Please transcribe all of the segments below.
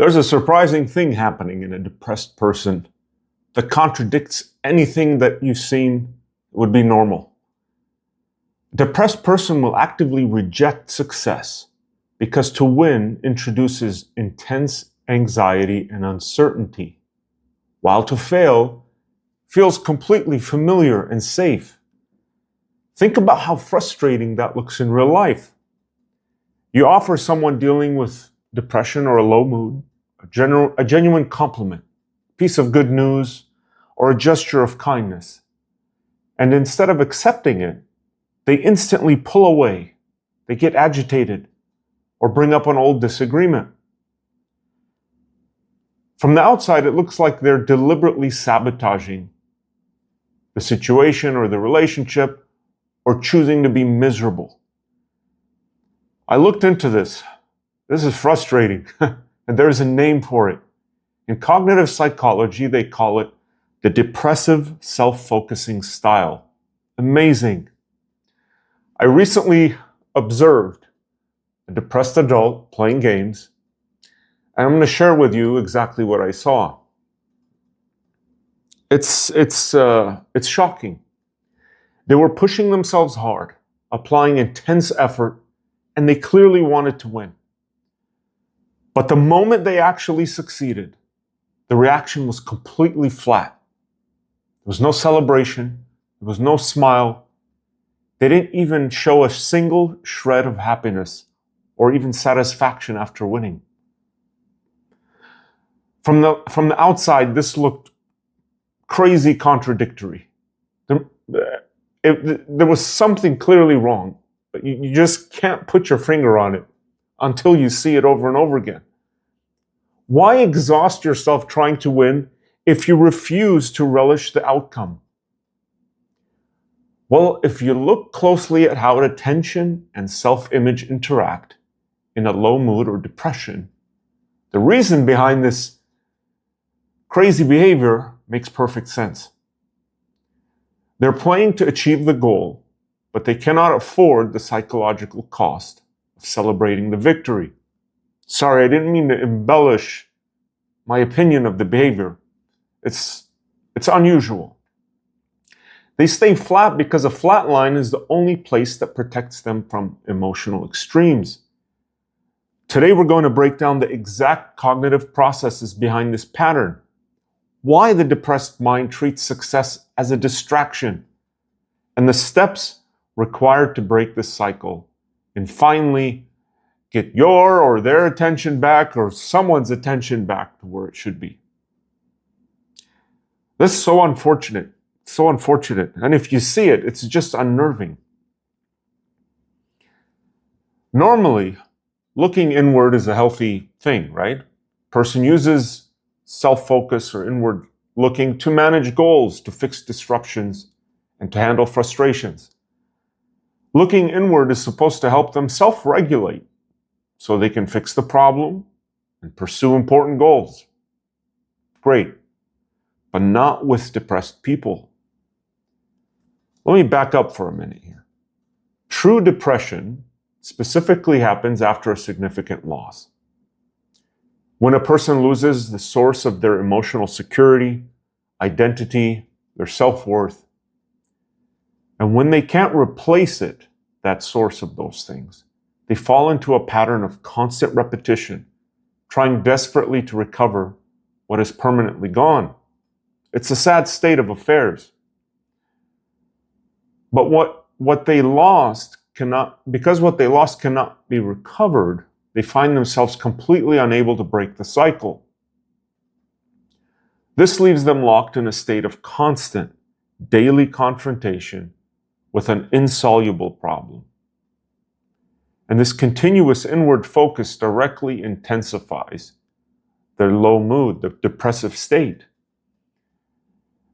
There's a surprising thing happening in a depressed person that contradicts anything that you've seen would be normal. A depressed person will actively reject success because to win introduces intense anxiety and uncertainty, while to fail feels completely familiar and safe. Think about how frustrating that looks in real life. You offer someone dealing with depression or a low mood a genuine compliment, piece of good news, or a gesture of kindness. And instead of accepting it, they instantly pull away, they get agitated, or bring up an old disagreement. From the outside, it looks like they're deliberately sabotaging the situation or the relationship, or choosing to be miserable. I looked into this. This is frustrating, and there's a name for it. In cognitive psychology, they call it the depressive self-focusing style. Amazing. I recently observed a depressed adult playing games, and I'm going to share with you exactly what I saw. It's shocking. They were pushing themselves hard, applying intense effort, and they clearly wanted to win. But the moment they actually succeeded, the reaction was completely flat. There was no celebration. There was no smile. They didn't even show a single shred of happiness or even satisfaction after winning. From the outside, this looked crazy contradictory. There was something clearly wrong, but you just can't put your finger on it until you see it over and over again. Why exhaust yourself trying to win if you refuse to relish the outcome? Well, if you look closely at how attention and self-image interact in a low mood or depression, the reason behind this crazy behavior makes perfect sense. They're playing to achieve the goal, but they cannot afford the psychological cost of celebrating the victory. Sorry, I didn't mean to embellish my opinion of the behavior. It's unusual. They stay flat because a flat line is the only place that protects them from emotional extremes. Today, we're going to break down the exact cognitive processes behind this pattern. Why the depressed mind treats success as a distraction, and the steps required to break this cycle and finally get your or their attention back or someone's attention back to where it should be. This is so unfortunate. So unfortunate. And if you see it, it's just unnerving. Normally, looking inward is a healthy thing, right? Person uses self-focus or inward looking to manage goals, to fix disruptions, and to handle frustrations. Looking inward is supposed to help them self-regulate so they can fix the problem and pursue important goals. Great, but not with depressed people. Let me back up for a minute here. True depression specifically happens after a significant loss. When a person loses the source of their emotional security, identity, their self-worth, and when they can't replace it, that source of those things, they fall into a pattern of constant repetition, trying desperately to recover what is permanently gone. It's a sad state of affairs. But what they lost cannot be recovered, they find themselves completely unable to break the cycle. This leaves them locked in a state of constant, daily confrontation with an insoluble problem. And this continuous inward focus directly intensifies their low mood, the depressive state.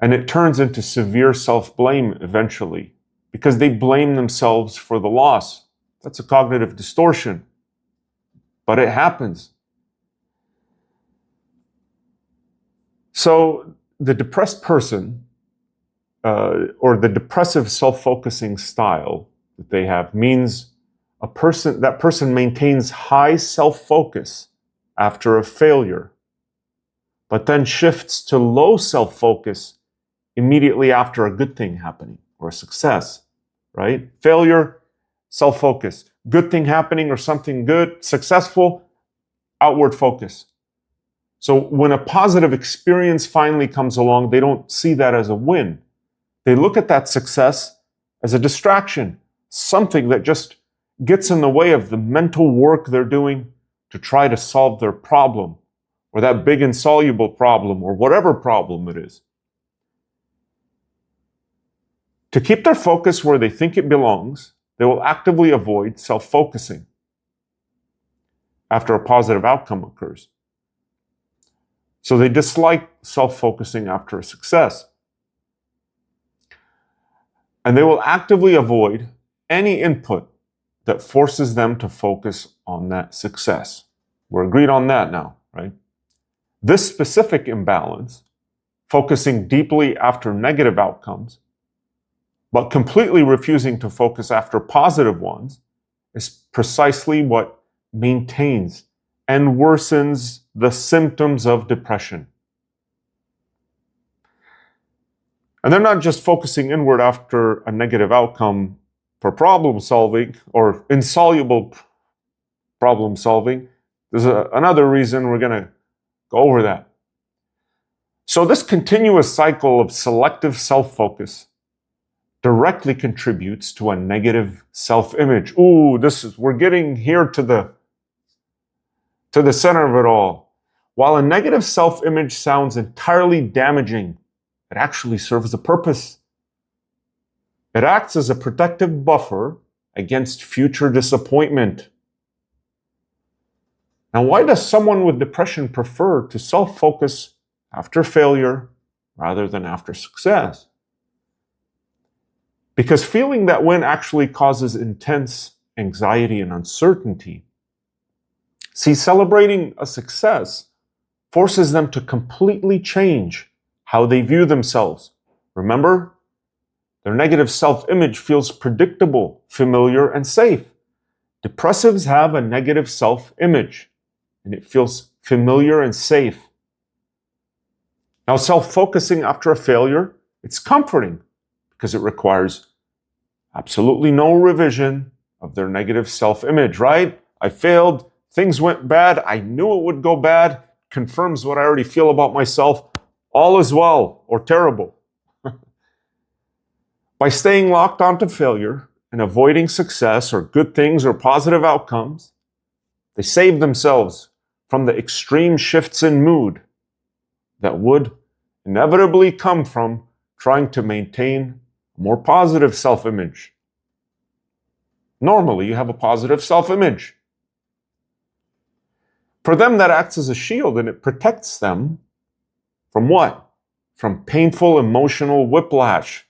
And it turns into severe self-blame eventually, because they blame themselves for the loss. That's a cognitive distortion. But it happens. So the depressed person, or the depressive self-focusing style that they have, means that person maintains high self-focus after a failure, but then shifts to low self-focus immediately after a good thing happening or a success, right? Failure, self-focus. Good thing happening or something good, successful, outward focus. So when a positive experience finally comes along, they don't see that as a win. They look at that success as a distraction, something that just gets in the way of the mental work they're doing to try to solve their problem, or that big insoluble problem, or whatever problem it is. To keep their focus where they think it belongs, they will actively avoid self-focusing after a positive outcome occurs. So they dislike self-focusing after a success. And they will actively avoid any input that forces them to focus on that success. We're agreed on that now, right? This specific imbalance, focusing deeply after negative outcomes, but completely refusing to focus after positive ones, is precisely what maintains and worsens the symptoms of depression. And they're not just focusing inward after a negative outcome for problem solving or insoluble problem solving. There's another reason we're going to go over that. So this continuous cycle of selective self-focus directly contributes to a negative self-image. Ooh, we're getting here to the center of it all. While a negative self-image sounds entirely damaging, it actually serves a purpose. It acts as a protective buffer against future disappointment. Now, why does someone with depression prefer to self-focus after failure rather than after success? Because feeling that win actually causes intense anxiety and uncertainty. See, celebrating a success forces them to completely change how they view themselves. Remember, their negative self-image feels predictable, familiar, and safe. Depressives have a negative self-image, and it feels familiar and safe. Now, self-focusing after a failure, it's comforting because it requires absolutely no revision of their negative self-image, right? I failed, things went bad, I knew it would go bad, confirms what I already feel about myself. All is well or terrible. By staying locked onto failure and avoiding success or good things or positive outcomes, they save themselves from the extreme shifts in mood that would inevitably come from trying to maintain a more positive self-image. Normally, you have a positive self-image. For them, that acts as a shield and it protects them from what? From painful emotional whiplash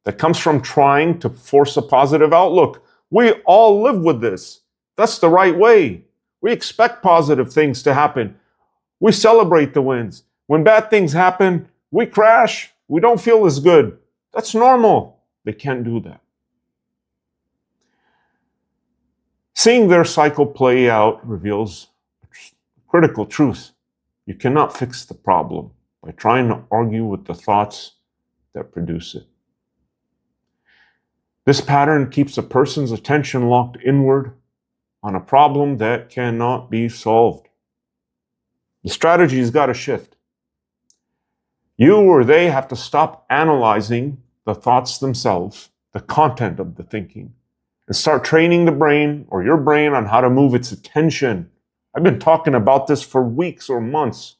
that comes from trying to force a positive outlook. We all live with this. That's the right way. We expect positive things to happen. We celebrate the wins. When bad things happen, we crash. We don't feel as good. That's normal. They can't do that. Seeing their cycle play out reveals a critical truth. You cannot fix the problem by trying to argue with the thoughts that produce it. This pattern keeps a person's attention locked inward on a problem that cannot be solved. The strategy has got to shift. You or they have to stop analyzing the thoughts themselves, the content of the thinking, and start training the brain or your brain on how to move its attention. I've been talking about this for weeks or months.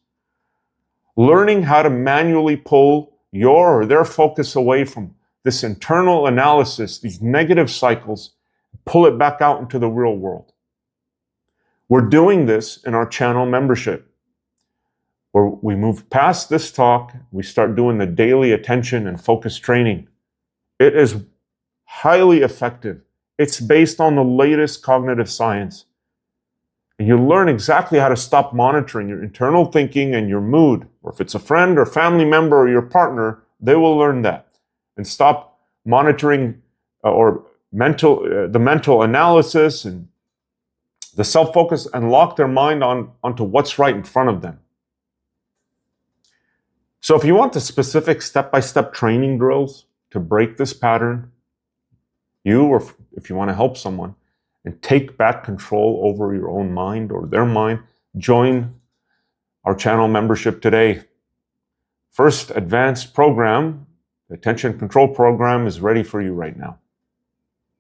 Learning how to manually pull your or their focus away from this internal analysis, these negative cycles, pull it back out into the real world. We're doing this in our channel membership, where we move past this talk, we start doing the daily attention and focus training. It is highly effective. It's based on the latest cognitive science. And you learn exactly how to stop monitoring your internal thinking and your mood. Or if it's a friend or family member or your partner, they will learn that. And stop monitoring the mental analysis and the self-focus and lock their mind onto what's right in front of them. So if you want the specific step-by-step training drills to break this pattern, or if you want to help someone and take back control over your own mind or their mind, join our channel membership today. First advanced program, the attention control program, is ready for you right now.